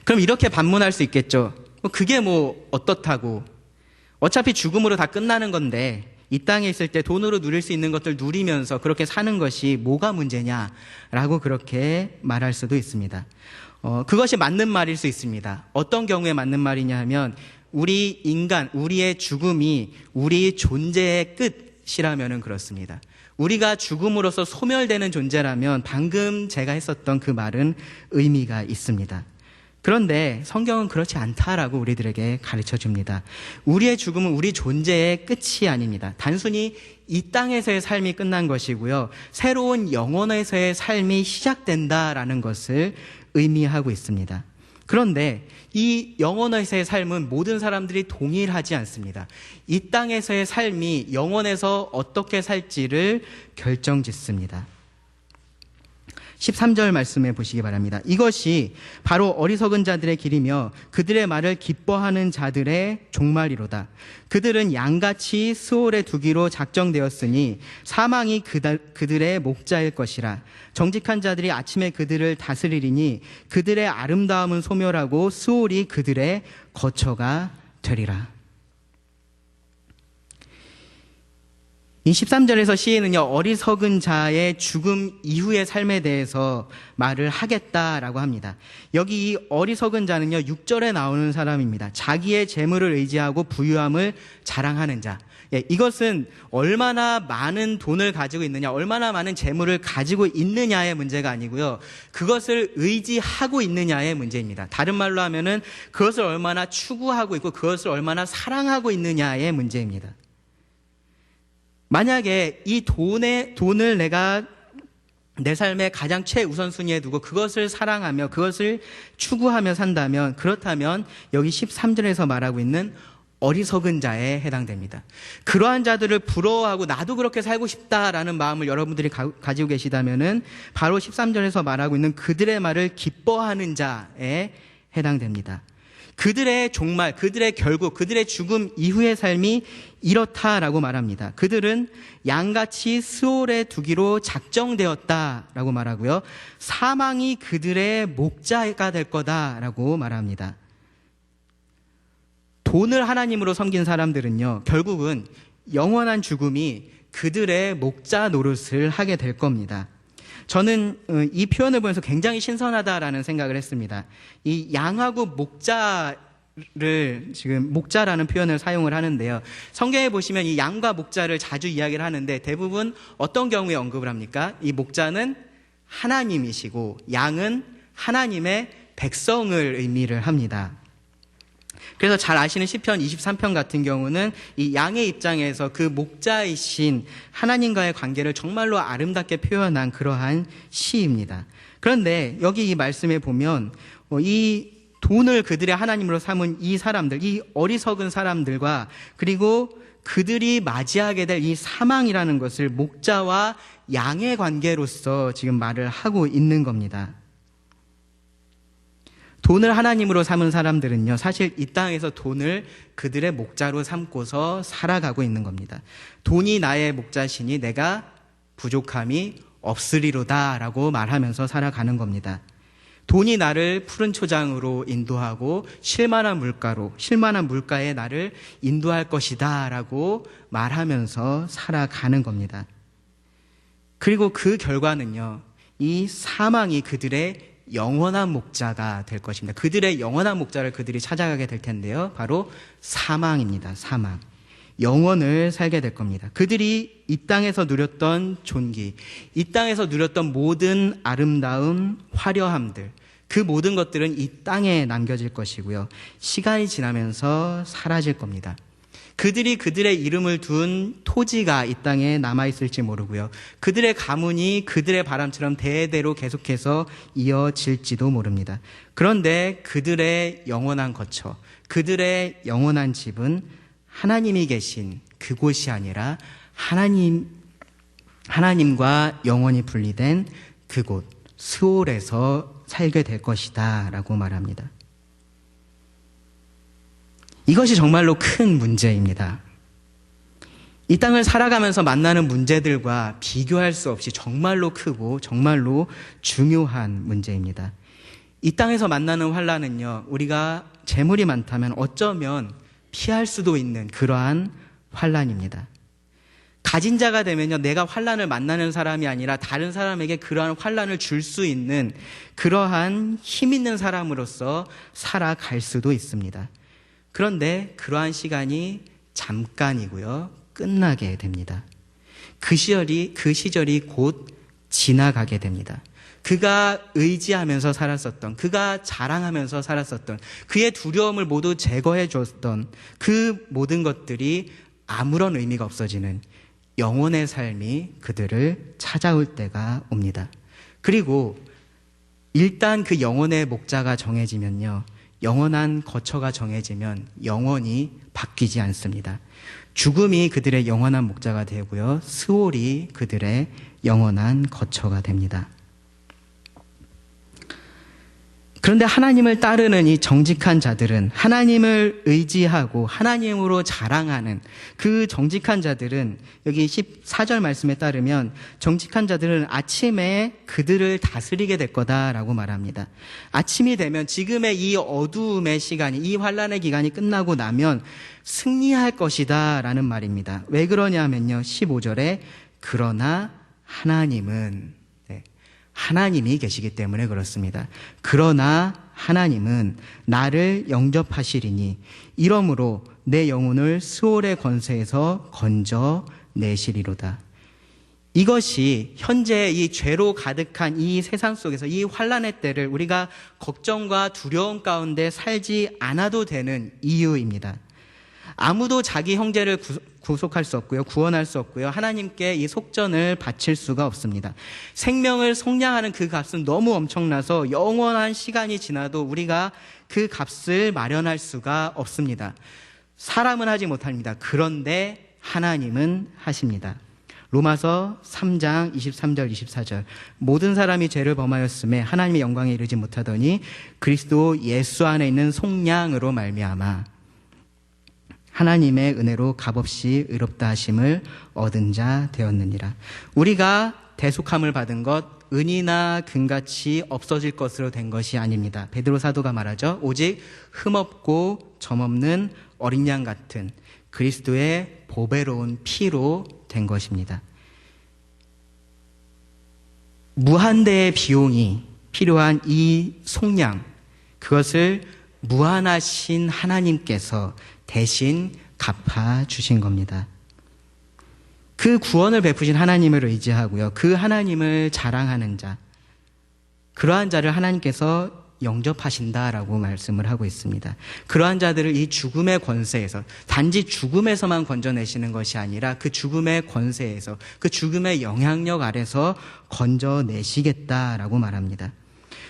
S1: 그럼 이렇게 반문할 수 있겠죠. 그게 뭐 어떻다고. 어차피 죽음으로 다 끝나는 건데 이 땅에 있을 때 돈으로 누릴 수 있는 것들 누리면서 그렇게 사는 것이 뭐가 문제냐라고 그렇게 말할 수도 있습니다. 그것이 맞는 말일 수 있습니다. 어떤 경우에 맞는 말이냐 하면 우리 인간, 우리의 죽음이 우리 존재의 끝이라면 그렇습니다. 우리가 죽음으로써 소멸되는 존재라면 방금 제가 했었던 그 말은 의미가 있습니다. 그런데 성경은 그렇지 않다라고 우리들에게 가르쳐 줍니다. 우리의 죽음은 우리 존재의 끝이 아닙니다. 단순히 이 땅에서의 삶이 끝난 것이고요. 새로운 영혼에서의 삶이 시작된다라는 것을 의미하고 있습니다. 그런데 이 영혼에서의 삶은 모든 사람들이 동일하지 않습니다. 이 땅에서의 삶이 영혼에서 어떻게 살지를 결정짓습니다. 13절 말씀해 보시기 바랍니다. 이것이 바로 어리석은 자들의 길이며 그들의 말을 기뻐하는 자들의 종말이로다. 그들은 양같이 스올에 두기로 작정되었으니 사망이 그들의 목자일 것이라. 정직한 자들이 아침에 그들을 다스리리니 그들의 아름다움은 소멸하고 스올이 그들의 거처가 되리라. 이 13절에서 시인은요, 어리석은 자의 죽음 이후의 삶에 대해서 말을 하겠다라고 합니다. 여기 이 어리석은 자는요, 6절에 나오는 사람입니다. 자기의 재물을 의지하고 부유함을 자랑하는 자. 이것은 얼마나 많은 돈을 가지고 있느냐, 얼마나 많은 재물을 가지고 있느냐의 문제가 아니고요. 그것을 의지하고 있느냐의 문제입니다. 다른 말로 하면은 그것을 얼마나 추구하고 있고 그것을 얼마나 사랑하고 있느냐의 문제입니다. 만약에 이 돈을 내가 내 삶의 가장 최우선순위에 두고 그것을 사랑하며 그것을 추구하며 산다면, 그렇다면 여기 13절에서 말하고 있는 어리석은 자에 해당됩니다. 그러한 자들을 부러워하고 나도 그렇게 살고 싶다라는 마음을 여러분들이 가지고 계시다면은 바로 13절에서 말하고 있는 그들의 말을 기뻐하는 자에 해당됩니다. 그들의 종말, 그들의 결국, 그들의 죽음 이후의 삶이 이렇다라고 말합니다. 그들은 양같이 스올에 두기로 작정되었다라고 말하고요. 사망이 그들의 목자가 될 거다라고 말합니다. 돈을 하나님으로 섬긴 사람들은요, 결국은 영원한 죽음이 그들의 목자 노릇을 하게 될 겁니다. 저는 이 표현을 보면서 굉장히 신선하다라는 생각을 했습니다. 이 양하고 목자라는 표현을 사용을 하는데요. 성경에 보시면 이 양과 목자를 자주 이야기를 하는데 대부분 어떤 경우에 언급을 합니까? 이 목자는 하나님이시고 양은 하나님의 백성을 의미를 합니다. 그래서 잘 아시는 시편 23편 같은 경우는 이 양의 입장에서 그 목자이신 하나님과의 관계를 정말로 아름답게 표현한 그러한 시입니다. 그런데 여기 이 말씀에 보면 이 돈을 그들의 하나님으로 삼은 이 사람들, 이 어리석은 사람들과 그리고 그들이 맞이하게 될 이 사망이라는 것을 목자와 양의 관계로서 지금 말을 하고 있는 겁니다. 돈을 하나님으로 삼은 사람들은요, 사실 이 땅에서 돈을 그들의 목자로 삼고서 살아가고 있는 겁니다. 돈이 나의 목자시니 내가 부족함이 없으리로다라고 말하면서 살아가는 겁니다. 돈이 나를 푸른 초장으로 인도하고 실만한 물가에 나를 인도할 것이다라고 말하면서 살아가는 겁니다. 그리고 그 결과는요, 이 사망이 그들의 영원한 목자가 될 것입니다. 그들의 영원한 목자를 그들이 찾아가게 될 텐데요. 바로 사망입니다. 사망. 영원을 살게 될 겁니다. 그들이 이 땅에서 누렸던 존귀, 이 땅에서 누렸던 모든 아름다움, 화려함들, 그 모든 것들은 이 땅에 남겨질 것이고요. 시간이 지나면서 사라질 겁니다. 그들이 그들의 이름을 둔 토지가 이 땅에 남아있을지 모르고요. 그들의 가문이 그들의 바람처럼 대대로 계속해서 이어질지도 모릅니다. 그런데 그들의 영원한 거처, 그들의 영원한 집은 하나님이 계신 그곳이 아니라 하나님과 영원히 분리된 그곳, 스올에서 살게 될 것이다 라고 말합니다. 이것이 정말로 큰 문제입니다. 이 땅을 살아가면서 만나는 문제들과 비교할 수 없이 정말로 크고 정말로 중요한 문제입니다. 이 땅에서 만나는 환난은요, 우리가 재물이 많다면 어쩌면 피할 수도 있는 그러한 환난입니다. 가진 자가 되면요, 내가 환난을 만나는 사람이 아니라 다른 사람에게 그러한 환난을 줄 수 있는 그러한 힘 있는 사람으로서 살아갈 수도 있습니다. 그런데 그러한 시간이 잠깐이고요. 끝나게 됩니다. 그 시절이 곧 지나가게 됩니다. 그가 의지하면서 살았었던, 그가 자랑하면서 살았었던, 그의 두려움을 모두 제거해 줬던 그 모든 것들이 아무런 의미가 없어지는 영혼의 삶이 그들을 찾아올 때가 옵니다. 그리고 일단 그 영혼의 목자가 정해지면요, 영원한 거처가 정해지면 영원히 바뀌지 않습니다. 죽음이 그들의 영원한 목자가 되고요, 스올이 그들의 영원한 거처가 됩니다. 그런데 하나님을 따르는 이 정직한 자들은, 하나님을 의지하고 하나님으로 자랑하는 그 정직한 자들은, 여기 14절 말씀에 따르면 정직한 자들은 아침에 그들을 다스리게 될 거다라고 말합니다. 아침이 되면 지금의 이 어두움의 시간이, 이 환난의 기간이 끝나고 나면 승리할 것이다 라는 말입니다. 왜 그러냐면요, 15절에 그러나 하나님은, 하나님이 계시기 때문에 그렇습니다. 그러나 하나님은 나를 영접하시리니 이러므로 내 영혼을 스올의 권세에서 건져내시리로다. 이것이 현재 이 죄로 가득한 이 세상 속에서 이 환난의 때를 우리가 걱정과 두려움 가운데 살지 않아도 되는 이유입니다. 아무도 자기 형제를 구속할 수 없고요, 구원할 수 없고요, 하나님께 이 속전을 바칠 수가 없습니다. 생명을 속량하는 그 값은 너무 엄청나서 영원한 시간이 지나도 우리가 그 값을 마련할 수가 없습니다. 사람은 하지 못합니다. 그런데 하나님은 하십니다. 로마서 3장 23절 24절 모든 사람이 죄를 범하였음에 하나님의 영광에 이르지 못하더니 그리스도 예수 안에 있는 속량으로 말미암아 하나님의 은혜로 값없이 의롭다 하심을 얻은 자 되었느니라. 우리가 대속함을 받은 것 은이나 금같이 없어질 것으로 된 것이 아닙니다. 베드로 사도가 말하죠. 오직 흠없고 점없는 어린 양 같은 그리스도의 보배로운 피로 된 것입니다. 무한대의 비용이 필요한 이 속량, 그것을 무한하신 하나님께서 대신 갚아주신 겁니다. 그 구원을 베푸신 하나님을 의지하고요, 그 하나님을 자랑하는 자, 그러한 자를 하나님께서 영접하신다라고 말씀을 하고 있습니다. 그러한 자들을 이 죽음의 권세에서, 단지 죽음에서만 건져내시는 것이 아니라 그 죽음의 권세에서, 그 죽음의 영향력 아래서 건져내시겠다라고 말합니다.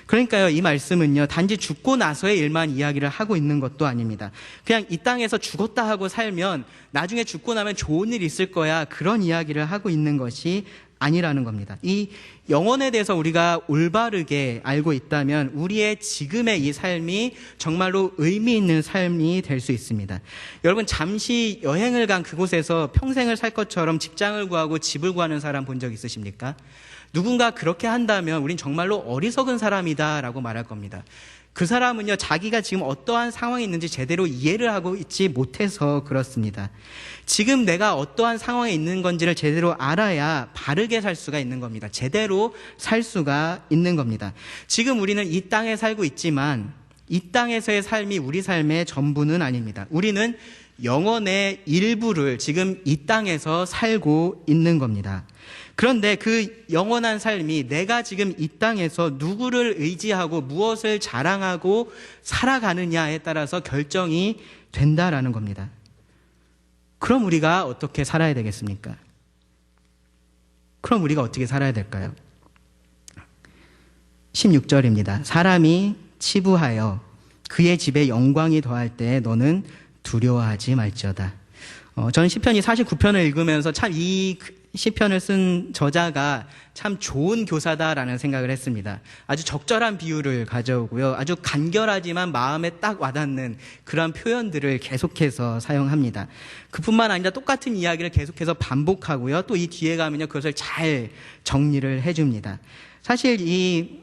S1: 그러니까요, 이 말씀은요, 단지 죽고 나서의 일만 이야기를 하고 있는 것도 아닙니다. 그냥 이 땅에서 죽었다 하고 살면 나중에 죽고 나면 좋은 일 있을 거야, 그런 이야기를 하고 있는 것이 아니라는 겁니다. 이 영혼에 대해서 우리가 올바르게 알고 있다면 우리의 지금의 이 삶이 정말로 의미 있는 삶이 될 수 있습니다. 여러분, 잠시 여행을 간 그곳에서 평생을 살 것처럼 직장을 구하고 집을 구하는 사람 본 적 있으십니까? 누군가 그렇게 한다면 우린 정말로 어리석은 사람이다 라고 말할 겁니다. 그 사람은요, 자기가 지금 어떠한 상황이 있는지 제대로 이해를 하고 있지 못해서 그렇습니다. 지금 내가 어떠한 상황에 있는 건지를 제대로 알아야 바르게 살 수가 있는 겁니다. 제대로 살 수가 있는 겁니다. 지금 우리는 이 땅에 살고 있지만 이 땅에서의 삶이 우리 삶의 전부는 아닙니다. 우리는 영혼의 일부를 지금 이 땅에서 살고 있는 겁니다. 그런데 그 영원한 삶이 내가 지금 이 땅에서 누구를 의지하고 무엇을 자랑하고 살아가느냐에 따라서 결정이 된다라는 겁니다. 그럼 우리가 어떻게 살아야 되겠습니까? 그럼 우리가 어떻게 살아야 될까요? 16절입니다. 사람이 치부하여 그의 집에 영광이 더할 때에 너는 두려워하지 말지어다. 저는 시편이 49편을 읽으면서 참 이 시편을 쓴 저자가 참 좋은 교사다라는 생각을 했습니다. 아주 적절한 비유를 가져오고요, 아주 간결하지만 마음에 딱 와닿는 그런 표현들을 계속해서 사용합니다. 그뿐만 아니라 똑같은 이야기를 계속해서 반복하고요, 또 이 뒤에 가면요 그것을 잘 정리를 해줍니다. 사실 이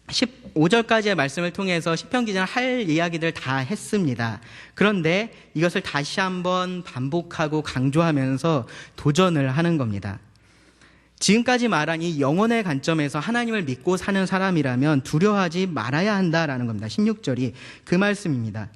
S1: 15절까지의 말씀을 통해서 시편 기자는 할 이야기들 다 했습니다. 그런데 이것을 다시 한번 반복하고 강조하면서 도전을 하는 겁니다. 지금까지 말한 이 영혼의 관점에서 하나님을 믿고 사는 사람이라면 두려워하지 말아야 한다라는 겁니다. 16절이 그 말씀입니다.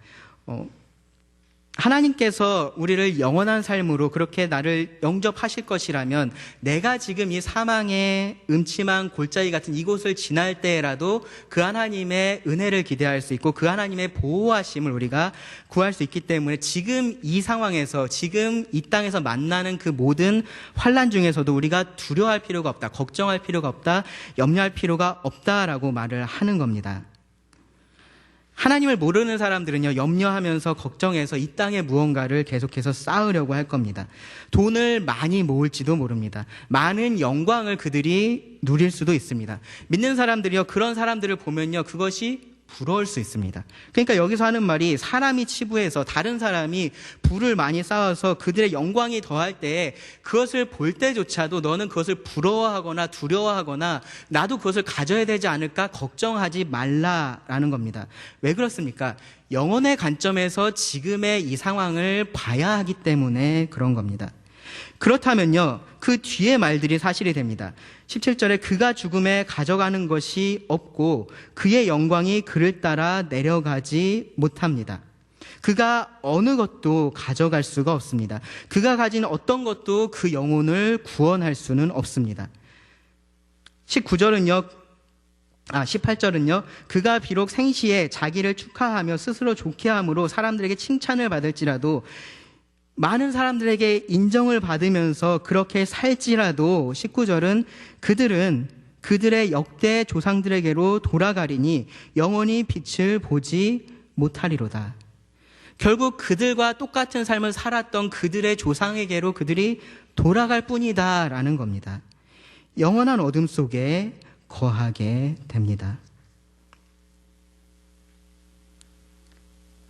S1: 하나님께서 우리를 영원한 삶으로 그렇게 나를 영접하실 것이라면 내가 지금 이 사망의 음침한 골짜기 같은 이곳을 지날 때라도 그 하나님의 은혜를 기대할 수 있고 그 하나님의 보호하심을 우리가 구할 수 있기 때문에 지금 이 상황에서 지금 이 땅에서 만나는 그 모든 환난 중에서도 우리가 두려워할 필요가 없다, 걱정할 필요가 없다, 염려할 필요가 없다라고 말을 하는 겁니다. 하나님을 모르는 사람들은요, 염려하면서 걱정해서 이 땅에 무언가를 계속해서 쌓으려고 할 겁니다. 돈을 많이 모을지도 모릅니다. 많은 영광을 그들이 누릴 수도 있습니다. 믿는 사람들이요, 그런 사람들을 보면요, 그것이 부러울 수 있습니다. 그러니까 여기서 하는 말이 사람이 치부해서 다른 사람이 부를 많이 쌓아서 그들의 영광이 더할 때 그것을 볼 때조차도 너는 그것을 부러워하거나 두려워하거나 나도 그것을 가져야 되지 않을까 걱정하지 말라라는 겁니다. 왜 그렇습니까? 영혼의 관점에서 지금의 이 상황을 봐야 하기 때문에 그런 겁니다. 그렇다면요, 그 뒤에 말들이 사실이 됩니다. 17절에 그가 죽음에 가져가는 것이 없고 그의 영광이 그를 따라 내려가지 못합니다. 그가 어느 것도 가져갈 수가 없습니다. 그가 가진 어떤 것도 그 영혼을 구원할 수는 없습니다. 18절은요, 그가 비록 생시에 자기를 축하하며 스스로 좋게 함으로 사람들에게 칭찬을 받을지라도 많은 사람들에게 인정을 받으면서 그렇게 살지라도 19절은 그들은 그들의 역대 조상들에게로 돌아가리니 영원히 빛을 보지 못하리로다. 결국 그들과 똑같은 삶을 살았던 그들의 조상에게로 그들이 돌아갈 뿐이다라는 겁니다. 영원한 어둠 속에 거하게 됩니다.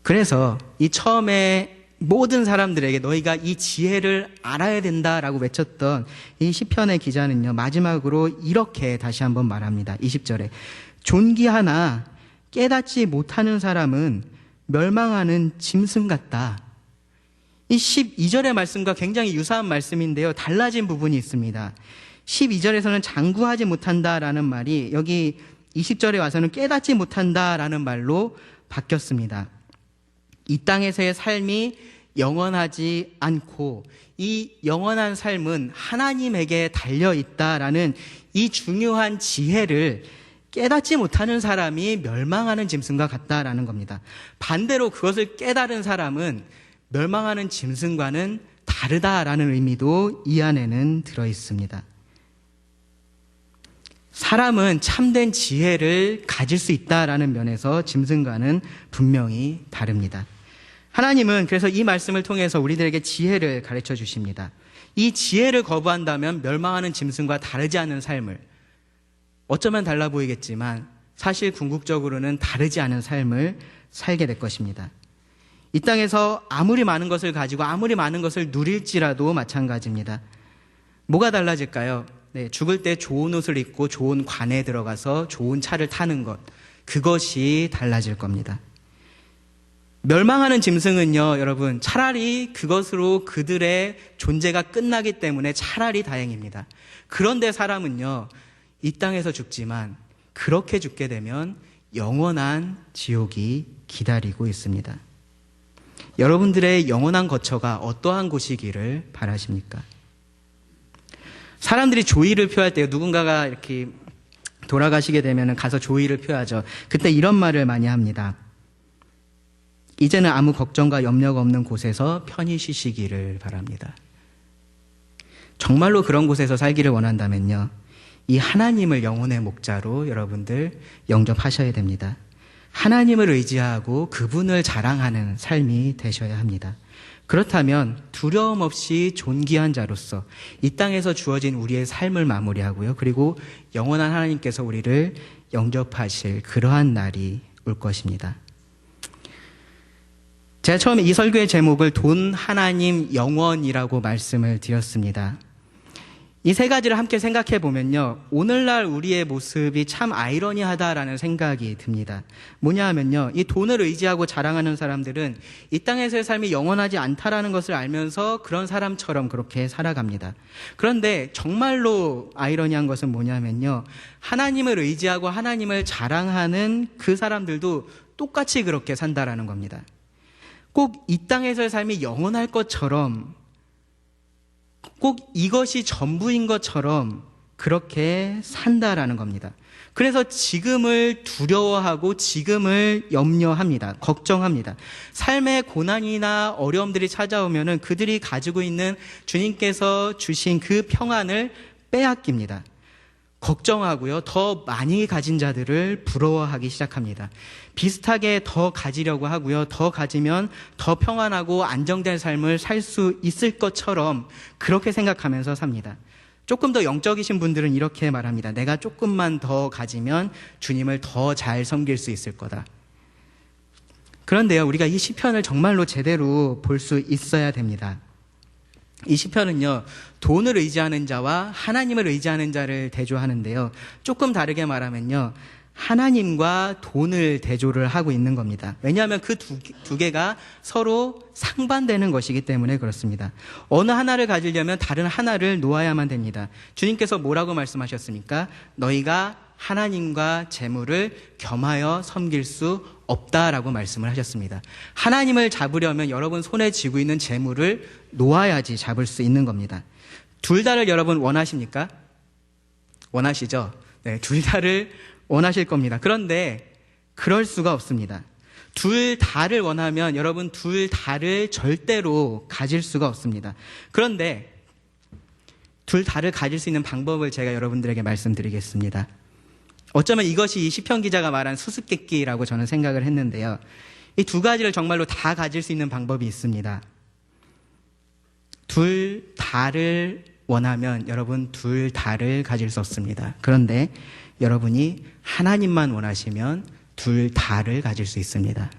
S1: 그래서 이 처음에 모든 사람들에게 너희가 이 지혜를 알아야 된다라고 외쳤던 이 시편의 기자는요, 마지막으로 이렇게 다시 한번 말합니다. 20절에 존귀하나 깨닫지 못하는 사람은 멸망하는 짐승 같다. 이 12절의 말씀과 굉장히 유사한 말씀인데요, 달라진 부분이 있습니다. 12절에서는 장구하지 못한다라는 말이 여기 20절에 와서는 깨닫지 못한다라는 말로 바뀌었습니다. 이 땅에서의 삶이 영원하지 않고 이 영원한 삶은 하나님에게 달려있다라는 이 중요한 지혜를 깨닫지 못하는 사람이 멸망하는 짐승과 같다라는 겁니다. 반대로 그것을 깨달은 사람은 멸망하는 짐승과는 다르다라는 의미도 이 안에는 들어있습니다. 사람은 참된 지혜를 가질 수 있다라는 면에서 짐승과는 분명히 다릅니다. 하나님은 그래서 이 말씀을 통해서 우리들에게 지혜를 가르쳐 주십니다. 이 지혜를 거부한다면 멸망하는 짐승과 다르지 않은 삶을, 어쩌면 달라 보이겠지만 사실 궁극적으로는 다르지 않은 삶을 살게 될 것입니다. 이 땅에서 아무리 많은 것을 가지고 아무리 많은 것을 누릴지라도 마찬가지입니다. 뭐가 달라질까요? 네, 죽을 때 좋은 옷을 입고 좋은 관에 들어가서 좋은 차를 타는 것, 그것이 달라질 겁니다. 멸망하는 짐승은요, 여러분, 차라리 그것으로 그들의 존재가 끝나기 때문에 차라리 다행입니다. 그런데 사람은요, 이 땅에서 죽지만 그렇게 죽게 되면 영원한 지옥이 기다리고 있습니다. 여러분들의 영원한 거처가 어떠한 곳이기를 바라십니까? 사람들이 조의를 표할 때 누군가가 이렇게 돌아가시게 되면 가서 조의를 표하죠. 그때 이런 말을 많이 합니다. 이제는 아무 걱정과 염려가 없는 곳에서 편히 쉬시기를 바랍니다. 정말로 그런 곳에서 살기를 원한다면요, 이 하나님을 영혼의 목자로 여러분들 영접하셔야 됩니다. 하나님을 의지하고 그분을 자랑하는 삶이 되셔야 합니다. 그렇다면 두려움 없이 존귀한 자로서 이 땅에서 주어진 우리의 삶을 마무리하고요, 그리고 영원한 하나님께서 우리를 영접하실 그러한 날이 올 것입니다. 제가 처음에 이 설교의 제목을 돈, 하나님, 영원이라고 말씀을 드렸습니다. 이 세 가지를 함께 생각해 보면요, 오늘날 우리의 모습이 참 아이러니하다라는 생각이 듭니다. 뭐냐 하면요, 이 돈을 의지하고 자랑하는 사람들은 이 땅에서의 삶이 영원하지 않다라는 것을 알면서 그런 사람처럼 그렇게 살아갑니다. 그런데 정말로 아이러니한 것은 뭐냐면요, 하나님을 의지하고 하나님을 자랑하는 그 사람들도 똑같이 그렇게 산다라는 겁니다. 꼭 이 땅에서의 삶이 영원할 것처럼, 꼭 이것이 전부인 것처럼 그렇게 산다라는 겁니다. 그래서 지금을 두려워하고 지금을 염려합니다. 걱정합니다. 삶의 고난이나 어려움들이 찾아오면은 그들이 가지고 있는 주님께서 주신 그 평안을 빼앗깁니다. 걱정하고요. 더 많이 가진 자들을 부러워하기 시작합니다. 비슷하게 더 가지려고 하고요. 더 가지면 더 평안하고 안정된 삶을 살 수 있을 것처럼 그렇게 생각하면서 삽니다. 조금 더 영적이신 분들은 이렇게 말합니다. 내가 조금만 더 가지면 주님을 더 잘 섬길 수 있을 거다. 그런데요, 우리가 이 시편을 정말로 제대로 볼 수 있어야 됩니다. 이 시편은요, 돈을 의지하는 자와 하나님을 의지하는 자를 대조하는데요, 조금 다르게 말하면요, 하나님과 돈을 대조를 하고 있는 겁니다. 왜냐하면 그 두 개가 서로 상반되는 것이기 때문에 그렇습니다. 어느 하나를 가지려면 다른 하나를 놓아야만 됩니다. 주님께서 뭐라고 말씀하셨습니까? 너희가 하나님과 재물을 겸하여 섬길 수 없다라고 말씀을 하셨습니다. 하나님을 잡으려면 여러분 손에 쥐고 있는 재물을 놓아야지 잡을 수 있는 겁니다. 둘 다를 여러분 원하십니까? 원하시죠? 네, 둘 다를 원하실 겁니다. 그런데 그럴 수가 없습니다. 둘 다를 원하면 여러분 둘 다를 절대로 가질 수가 없습니다. 그런데 둘 다를 가질 수 있는 방법을 제가 여러분들에게 말씀드리겠습니다. 어쩌면 이것이 이 시편 기자가 말한 수수께끼라고 저는 생각을 했는데요. 이 두 가지를 정말로 다 가질 수 있는 방법이 있습니다. 둘 다를 원하면 여러분 둘 다를 가질 수 없습니다. 그런데 여러분이 하나님만 원하시면 둘 다를 가질 수 있습니다.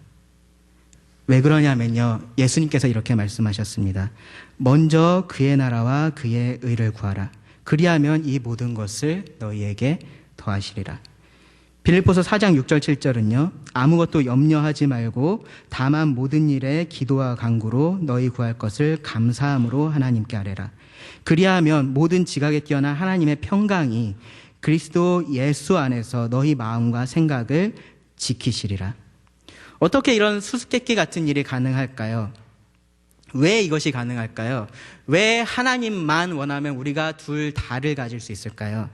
S1: 왜 그러냐면요, 예수님께서 이렇게 말씀하셨습니다. 먼저 그의 나라와 그의 의를 구하라. 그리하면 이 모든 것을 너희에게 더하시리라. 빌립보서 4장 6절 7절은요, 아무것도 염려하지 말고 다만 모든 일에 기도와 간구로 너희 구할 것을 감사함으로 하나님께 아뢰라. 그리하면 모든 지각에 뛰어난 하나님의 평강이 그리스도 예수 안에서 너희 마음과 생각을 지키시리라. 어떻게 이런 수수께끼 같은 일이 가능할까요? 왜 이것이 가능할까요? 왜 하나님만 원하면 우리가 둘 다를 가질 수 있을까요?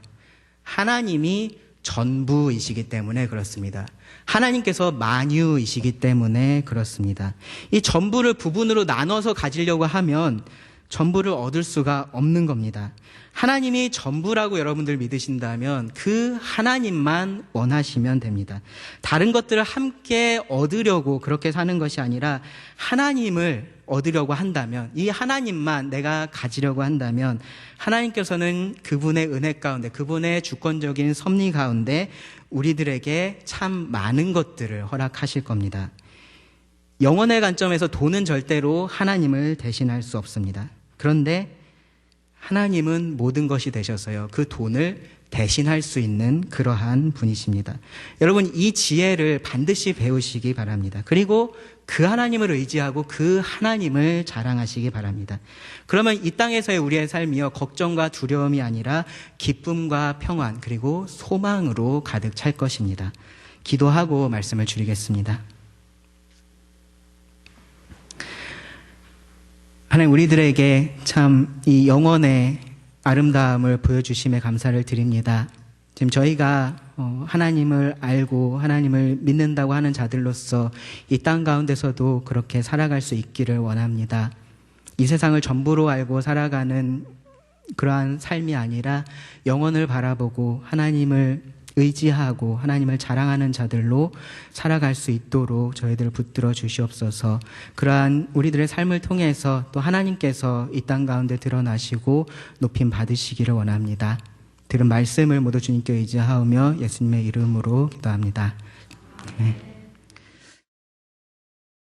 S1: 하나님이 전부이시기 때문에 그렇습니다. 하나님께서 만유이시기 때문에 그렇습니다. 이 전부를 부분으로 나눠서 가지려고 하면 전부를 얻을 수가 없는 겁니다. 하나님이 전부라고 여러분들 믿으신다면 그 하나님만 원하시면 됩니다. 다른 것들을 함께 얻으려고 그렇게 사는 것이 아니라 하나님을 얻으려고 한다면, 이 하나님만 내가 가지려고 한다면 하나님께서는 그분의 은혜 가운데, 그분의 주권적인 섭리 가운데 우리들에게 참 많은 것들을 허락하실 겁니다. 영혼의 관점에서 돈은 절대로 하나님을 대신할 수 없습니다. 그런데 하나님은 모든 것이 되셔서요, 그 돈을 대신할 수 있는 그러한 분이십니다. 여러분, 이 지혜를 반드시 배우시기 바랍니다. 그리고 그 하나님을 의지하고 그 하나님을 자랑하시기 바랍니다. 그러면 이 땅에서의 우리의 삶이요, 걱정과 두려움이 아니라 기쁨과 평안 그리고 소망으로 가득 찰 것입니다. 기도하고 말씀을 줄이겠습니다. 하나님, 우리들에게 참 이 영혼의 아름다움을 보여주심에 감사를 드립니다. 지금 저희가 하나님을 알고 하나님을 믿는다고 하는 자들로서 이 땅 가운데서도 그렇게 살아갈 수 있기를 원합니다. 이 세상을 전부로 알고 살아가는 그러한 삶이 아니라 영혼을 바라보고 하나님을 의지하고 하나님을 자랑하는 자들로 살아갈 수 있도록 저희들을 붙들어 주시옵소서. 그러한 우리들의 삶을 통해서 또 하나님께서 이 땅 가운데 드러나시고 높임 받으시기를 원합니다. 들은 말씀을 모두 주님께 의지하오며 예수님의 이름으로 기도합니다. 네.